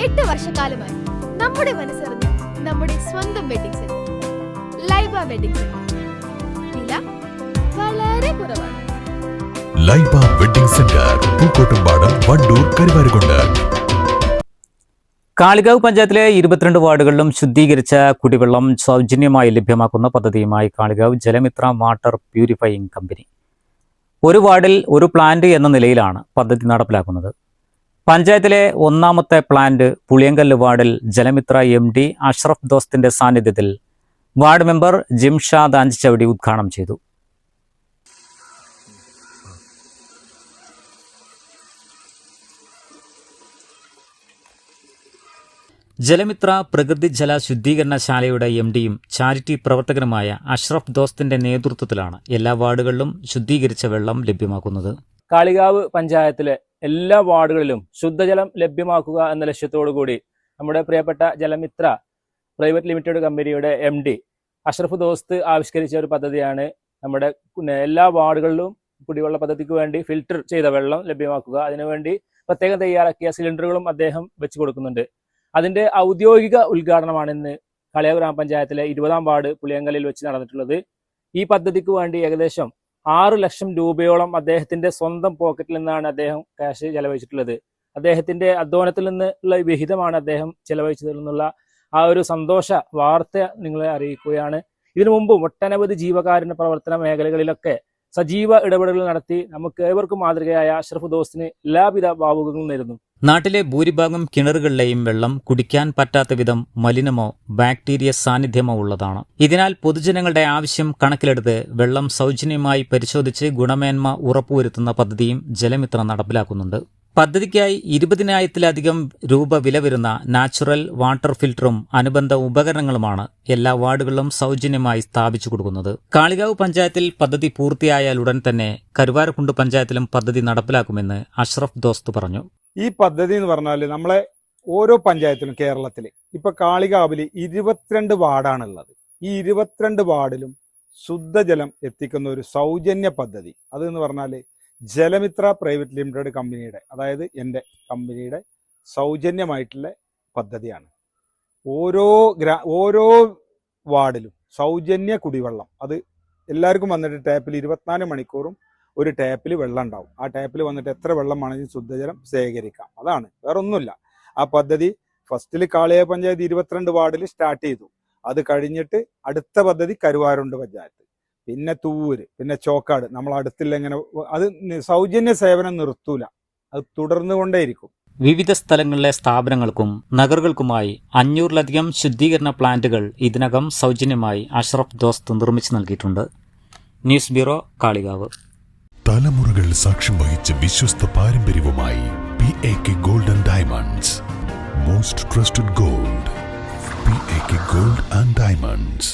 8 വർഷക്കാലമായി നമ്മുടെ മനസ്സറിഞ്ഞ് നമ്മുടെ സ്വന്തം wedding centre Laiba wedding centre. വില വളരെ കുറവാണ്. Laiba wedding centre, Pookkottumpadam, Wandoor, Karuvarakundu. കാളികാവ് പഞ്ചായത്തിലെ 22 വാർഡുകളിലും ശുദ്ധീകരിച്ച കുടിവെള്ളം സൗജന്യമായി ലഭ്യമാക്കുന്ന പദ്ധതിയുമായി Kalikavu Jalamithra water purifying company. ഒരു വാർഡിൽ ഒരു പ്ലാന്റ് എന്ന നിലയിലാണ് പദ്ധതി നടപ്പിലാക്കുന്നത്. പഞ്ചായത്തിലെ ഒന്നാമത്തെ പ്ലാന്റ് പുളിയങ്കല്ല് വാർഡിൽ ജലമിത്ര MD അഷ്റഫ് ദോസ്തിന്റെ സാന്നിധ്യത്തിൽ വാർഡ് മെമ്പർ ജിംഷാദ് ആഞ്ചിച്ചവടി ഉദ്ഘാടനം ചെയ്തു. ജലമിത്ര പ്രകൃതി ജല ശുദ്ധീകരണശാലയുടെ MDയും ചാരിറ്റി പ്രവർത്തകനുമായ അഷ്റഫ് ദോസ്തിന്റെ നേതൃത്വത്തിലാണ് എല്ലാ വാർഡുകളിലും ശുദ്ധീകരിച്ച വെള്ളം ലഭ്യമാക്കുന്നത്. കാളികാവ് പഞ്ചായത്തിലെ എല്ലാ വാർഡുകളിലും ശുദ്ധജലം ലഭ്യമാക്കുക എന്ന ലക്ഷ്യത്തോടു കൂടി നമ്മുടെ പ്രിയപ്പെട്ട ജലമിത്ര പ്രൈവറ്റ് ലിമിറ്റഡ് കമ്പനിയുടെ MD അഷ്റഫ് ദോസ്ത് ആവിഷ്കരിച്ച ഒരു പദ്ധതിയാണ് നമ്മുടെ എല്ലാ വാർഡുകളിലും കുടിവെള്ള പദ്ധതിക്ക് വേണ്ടി ഫിൽട്ടർ ചെയ്ത വെള്ളം ലഭ്യമാക്കുക. അതിനുവേണ്ടി പ്രത്യേകം തയ്യാറാക്കിയ സിലിണ്ടറുകളും അദ്ദേഹം വെച്ച് കൊടുക്കുന്നുണ്ട്. അതിന്റെ ഔദ്യോഗിക ഉദ്ഘാടനമാണ് ഇന്ന് കാളികാവ് ഗ്രാമപഞ്ചായത്തിലെ 20-ാം വാർഡ് പുളിയങ്കലിൽ വെച്ച് നടന്നിട്ടുള്ളത്. ഈ പദ്ധതിക്ക് വേണ്ടി ഏകദേശം 6 ലക്ഷം രൂപയോളം അദ്ദേഹത്തിന്റെ സ്വന്തം പോക്കറ്റിൽ നിന്നാണ് അദ്ദേഹം ക്യാഷ് ചെലവഴിച്ചിട്ടുള്ളത്. അദ്ദേഹത്തിന്റെ അധ്വാനത്തിൽ നിന്നുള്ള വിഹിതമാണ് അദ്ദേഹം ചെലവഴിച്ചതിൽ ആ ഒരു സന്തോഷ വാർത്ത നിങ്ങളെ അറിയിക്കുകയാണ്. ഇതിനു മുമ്പ് ഒട്ടനവധി ജീവകാരുണ്യ പ്രവർത്തന മേഖലകളിലൊക്കെ സജീവ ഇടപെടലുകൾ നടത്തി നമുക്ക് ഏവർക്കും മാതൃകയായ അഷ്റഫ് ദോസ്തിന് എല്ലാവിധ ഭാവുകങ്ങളും നേരുന്നു. നാട്ടിലെ ഭൂരിഭാഗം കിണറുകളിലെയും വെള്ളം കുടിക്കാൻ പറ്റാത്ത വിധം മലിനമോ ബാക്ടീരിയ സാന്നിധ്യമോ ഉള്ളതാണ്. ഇതിനാൽ പൊതുജനങ്ങളുടെ ആവശ്യം കണക്കിലെടുത്ത് വെള്ളം സൗജന്യമായി പരിശോധിച്ച് ഗുണമേന്മ ഉറപ്പുവരുത്തുന്ന പദ്ധതിയും ജലമിത്ര നടപ്പിലാക്കുന്നുണ്ട്. പദ്ധതിക്കായി 20,000-ലധികം രൂപ വില വരുന്ന നാച്ചുറൽ വാട്ടർ ഫിൽറ്ററും അനുബന്ധ ഉപകരണങ്ങളുമാണ് എല്ലാ വാർഡുകളിലും സൗജന്യമായി സ്ഥാപിച്ചു കൊടുക്കുന്നത്. കാളികാവ് പഞ്ചായത്തിൽ പദ്ധതി പൂർത്തിയായാൽ ഉടൻ തന്നെ കരുവാരക്കുണ്ട് പഞ്ചായത്തിലും പദ്ധതി നടപ്പിലാക്കുമെന്ന് അഷ്റഫ് ദോസ്ത് പറഞ്ഞു. ഈ പദ്ധതി എന്ന് പറഞ്ഞാൽ നമ്മളെ ഓരോ പഞ്ചായത്തിലും കേരളത്തിൽ ഇപ്പൊ കാളികാവിൽ 22 വാർഡാണുള്ളത്. ഈ 22 വാർഡിലും ശുദ്ധജലം എത്തിക്കുന്ന ഒരു സൗജന്യ പദ്ധതി അതെന്ന് പറഞ്ഞാൽ ജലമിത്ര പ്രൈവറ്റ് ലിമിറ്റഡ് കമ്പനിയുടെ, അതായത് എൻ്റെ കമ്പനിയുടെ സൗജന്യമായിട്ടുള്ള പദ്ധതിയാണ്. ഓരോ വാർഡിലും സൗജന്യ കുടിവെള്ളം, അത് എല്ലാവർക്കും വന്നിട്ട് ടാപ്പിൽ 24 മണിക്കൂറും ഒരു ടാപ്പിൽ വെള്ളം ഉണ്ടാവും. ആ ടാപ്പിൽ വന്നിട്ട് എത്ര വെള്ളം വേണമെങ്കിലും ശുദ്ധജലം ശേഖരിക്കാം. അതാണ്, വേറെ ഒന്നുമില്ല. ആ പദ്ധതി ഫസ്റ്റിൽ കാളികാവ് പഞ്ചായത്ത് 22 വാർഡിൽ സ്റ്റാർട്ട് ചെയ്തു. അത് കഴിഞ്ഞിട്ട് അടുത്ത പദ്ധതി കരുവാരുണ്ട് പഞ്ചായത്ത്, പിന്നെ തൂവൂര്, പിന്നെ ചോക്കാട്. നമ്മൾ അടുത്തില്ല, ഇങ്ങനെ അത് സൗജന്യ സേവനം നിർത്തൂല, അത് തുടർന്നുകൊണ്ടേയിരിക്കും. വിവിധ സ്ഥലങ്ങളിലെ സ്ഥാപനങ്ങൾക്കും നഗറുകൾക്കുമായി 500-ലധികം ശുദ്ധീകരണ പ്ലാന്റുകൾ ഇതിനകം സൗജന്യമായി അഷ്റഫ് ദോസ്ത് നിർമ്മിച്ചു നൽകിയിട്ടുണ്ട്. News bureau, Kalikavu. തലമുറകൾ സാക്ഷ്യം വഹിച്ച വിശ്വസ്ത പാരമ്പര്യവുമായി PAK Gold and Diamonds. Most trusted gold. PAK Gold and Diamonds.